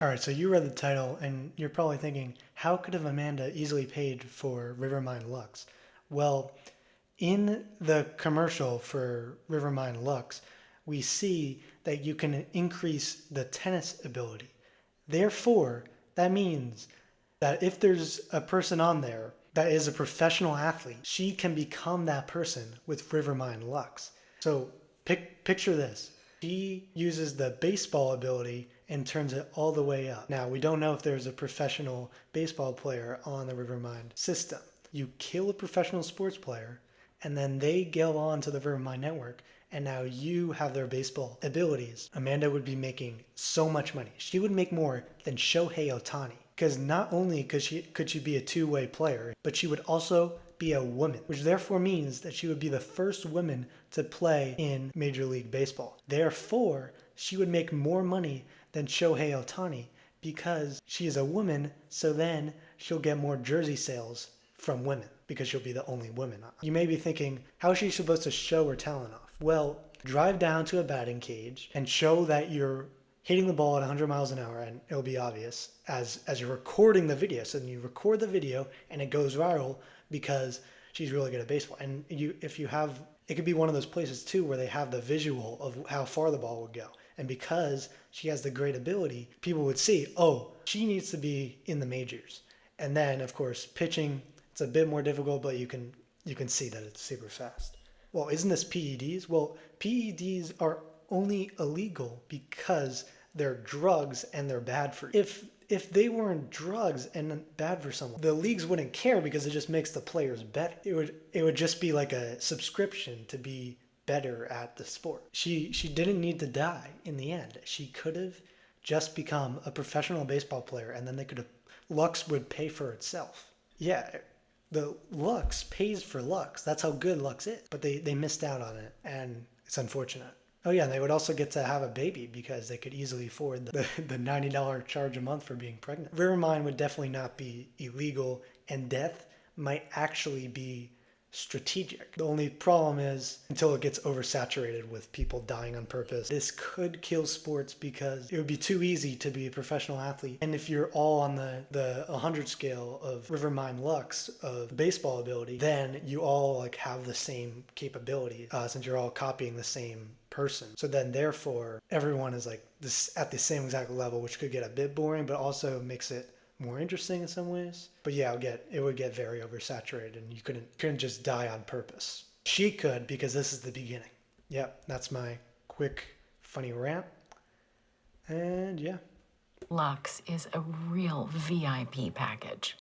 All right, so you read the title and you're probably thinking, how could have Amanda easily paid for Rivermind Lux? Well, in the commercial for Rivermind Lux, we see that you can increase the tennis ability. Therefore, that means that if there's a person on there that is a professional athlete, she can become that person with Rivermind Lux. So picture this. She uses the baseball ability and turns it all the way up. Now, we don't know if there's a professional baseball player on the Rivermind system. You kill a professional sports player, and then they go on to the Rivermind network, and now you have their baseball abilities. Amanda would be making so much money. She would make more than Shohei Ohtani. Because not only could she be a two-way player, but she would also be a woman, which therefore means that she would be the first woman to play in Major League Baseball. Therefore, she would make more money than Shohei Ohtani because she is a woman, so then she'll get more jersey sales from women because she'll be the only woman. You may be thinking, how is she supposed to show her talent off? Well, drive down to a batting cage and show that you're hitting the ball at 100 miles an hour, and it'll be obvious as you're recording the video. So then you record the video and it goes viral because she's really good at baseball. And if you have, it could be one of those places too where they have the visual of how far the ball would go. And because she has the great ability, people would see, oh, she needs to be in the majors. And then, of course, pitching, it's a bit more difficult, but you can see that it's super fast. Well, isn't this PEDs? Well, PEDs are only illegal because they're drugs and they're bad for you. If they weren't drugs and bad for someone, the leagues wouldn't care because it just makes the players better. It would just be like a subscription to be better at the sport. She didn't need to die in the end. She could have just become a professional baseball player, and then Lux would pay for itself. Yeah, the Lux pays for Lux. That's how good Lux is. But they missed out on it, and it's unfortunate. Oh yeah, and they would also get to have a baby because they could easily afford the $90 charge a month for being pregnant. Rivermind would definitely not be illegal, and death might actually be strategic. The only problem is until it gets oversaturated with people dying on purpose. This could kill sports because it would be too easy to be a professional athlete. And if you're all on the 100 scale of Rivermind Lux of baseball ability, then you all like have the same capability since you're all copying the same person. So then therefore everyone is like this at the same exact level, which could get a bit boring, but also makes it more interesting in some ways. But yeah, it would get very oversaturated, and you couldn't just die on purpose. She could because this is the beginning. Yep, that's my quick funny rant. And yeah. Lux is a real VIP package.